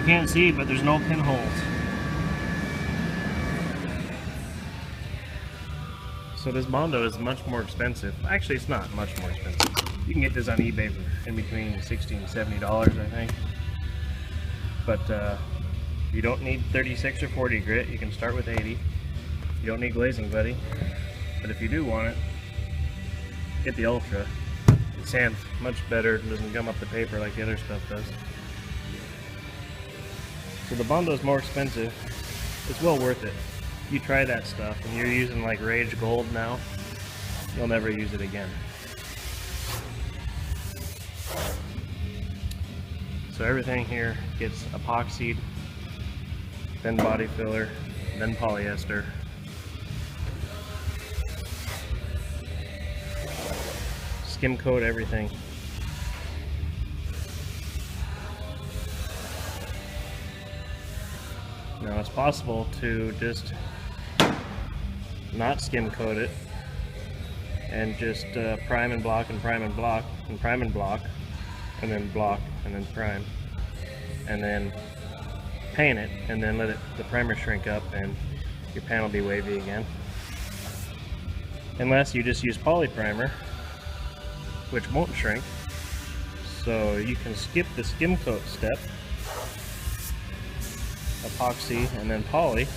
can't see, but there's no pinholes. So this Bondo is much more expensive. Actually, it's not much more expensive. You can get this on eBay for in between $60 and $70, I think. But you don't need 36 or 40 grit. You can start with 80. You don't need glazing, buddy. But if you do want it, get the Ultra. It sands much better. It doesn't gum up the paper like the other stuff does. So the Bondo is more expensive. It's well worth it. You try that stuff and you're using like Rage Gold now, you'll never use it again. So everything here gets epoxied, then body filler, then polyester. Skim coat everything. Now it's possible to just not skim coat it and just prime and block and prime and block and prime and block and then block and then prime and then paint it and then let the primer shrink up and your pan will be wavy again. Unless you just use poly primer, which won't shrink, so you can skip the skim coat step, epoxy and then poly,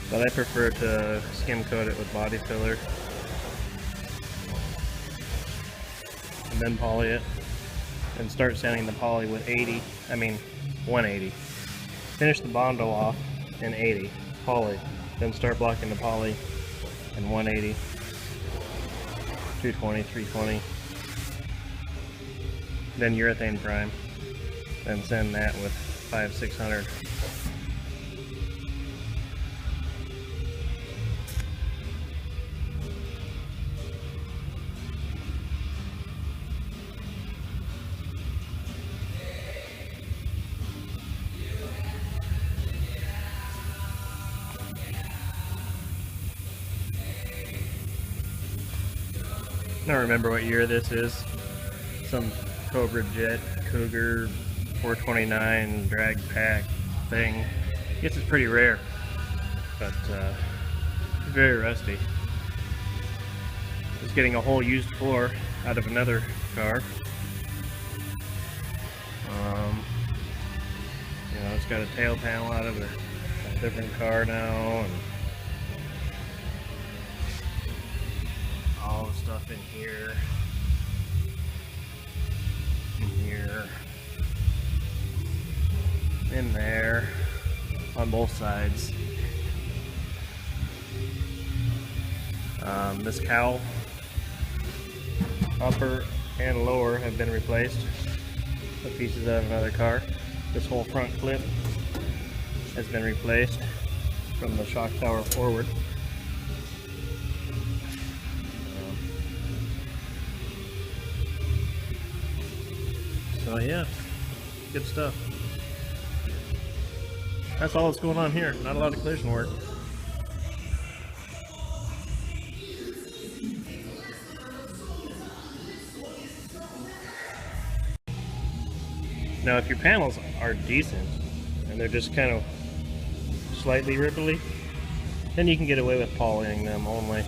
but I prefer to skim coat it with body filler and then poly it and start sanding the poly with 180. Finish the Bondo off in 80 poly, then start blocking the poly in 180, 220, 320, then urethane prime, then sand that with 500-600. I don't remember what year this is. Some Cougar Cougar 429 drag pack thing. I guess it's pretty rare, but very rusty. Just getting a whole used floor out of another car. You know, it's got a tail panel out of a different car now, and all the stuff in here, in there, on both sides. This cowl, upper and lower, have been replaced with pieces out of another car. This whole front clip has been replaced from the shock tower forward. So yeah, good stuff. That's all that's going on here. Not a lot of collision work. Now if your panels are decent and they're just kind of slightly ripply, then you can get away with polying them only.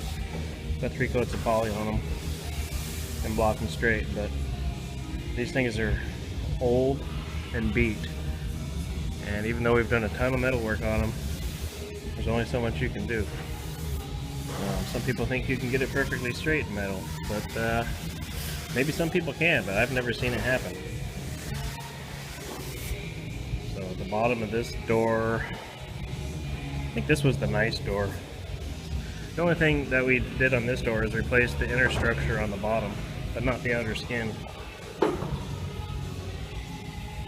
Got 3 coats of poly on them and block them straight, but these things are old and beat, and even though we've done a ton of metal work on them, there's only so much you can do. Some people think you can get it perfectly straight in metal, but maybe some people can, but I've never seen it happen. So the bottom of this door, I think this was the nice door. The only thing that we did on this door is replace the inner structure on the bottom, but not the outer skin.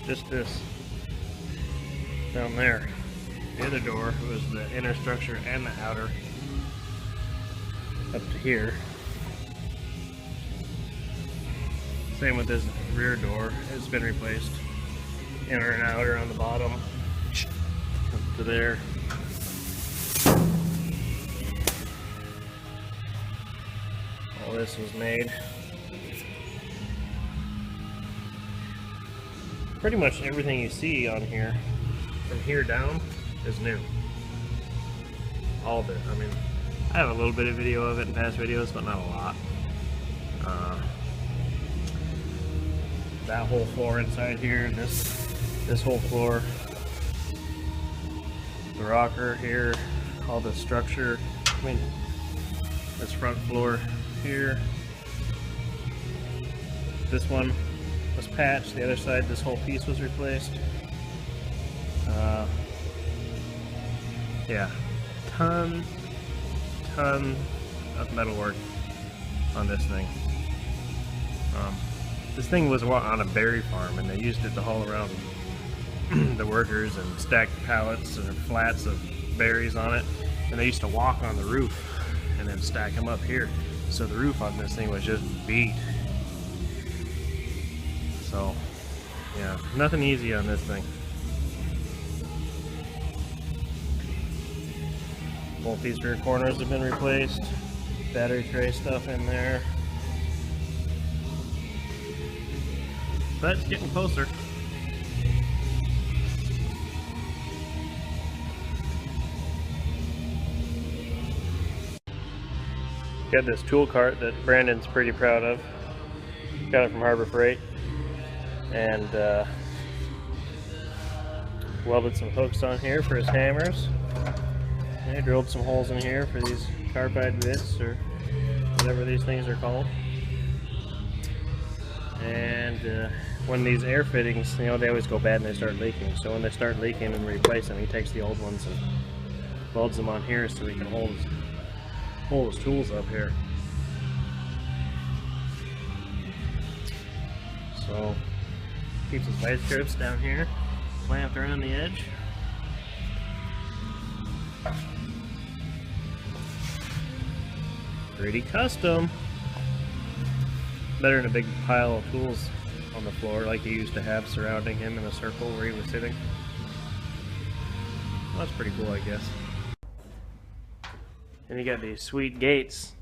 Just this down there. The other door was the inner structure and the outer up to here. Same with this rear door. It's been replaced. Inner and outer on the bottom up to there. All this was made. pretty much everything you see on here, from here down, is new. All of it. I mean, I have a little bit of video of it in past videos, but not a lot. That whole floor inside here, this whole floor, the rocker here, all the structure, I mean, this front floor here, this one was patched, the other side, this whole piece was replaced. Yeah, ton of metalwork on this thing. This thing was on a berry farm, and they used it to haul around the workers and stack pallets and flats of berries on it. And they used to walk on the roof and then stack them up here. So the roof on this thing was just beat. So, yeah, nothing easy on this thing. Both these rear corners have been replaced. Battery tray stuff in there. But it's getting closer. Got this tool cart that Brandon's pretty proud of. Got it from Harbor Freight. And welded some hooks on here for his hammers. And I drilled some holes in here for these carbide bits, or whatever these things are called. And when these air fittings, you know, they always go bad and they start leaking. So when they start leaking and replace them, he takes the old ones and welds them on here so he can hold his tools up here. So keeps his vice grips down here, clamped around the edge. Pretty custom. Better than a big pile of tools on the floor like he used to have surrounding him in a circle where he was sitting. Well, that's pretty cool, I guess. And you got these sweet gates.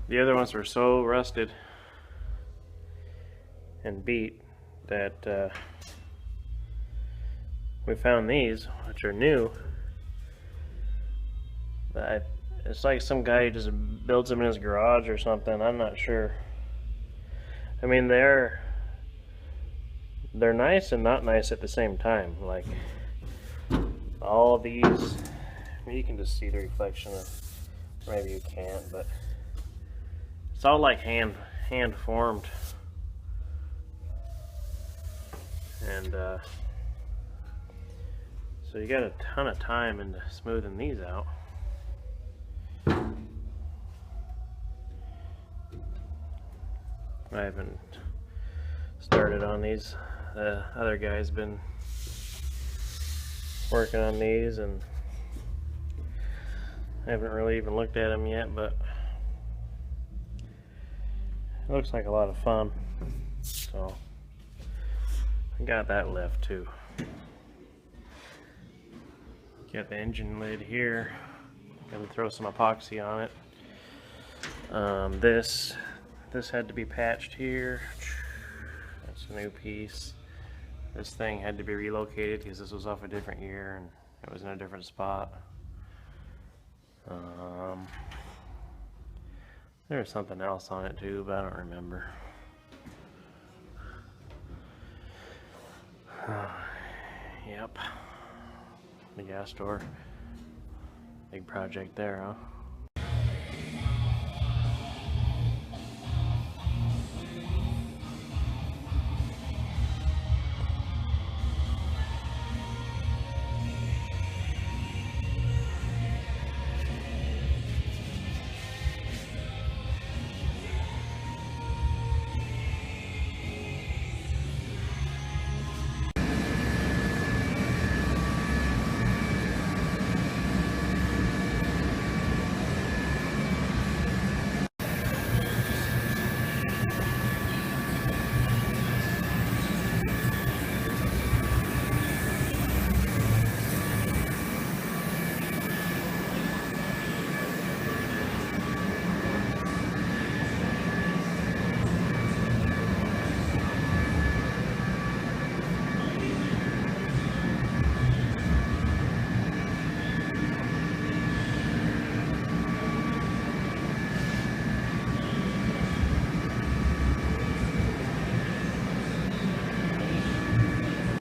The other ones were so rusted and beat that we found these, which are new. But it's like some guy just builds them in his garage or something. I'm not sure. I mean, they're nice and not nice at the same time. Like all of these, I mean, you can just see the reflection of, maybe you can't, but it's all like hand formed. And so you got a ton of time into smoothing these out. I haven't started on these. The other guy's been working on these, and I haven't really even looked at them yet, but it looks like a lot of fun. So I got that left too. Got the engine lid here. Gonna throw some epoxy on it. This had to be patched here. That's a new piece. This thing had to be relocated because this was off a different year and it was in a different spot. There was something else on it too, but I don't remember. Yep. The gas door. Big project there, huh?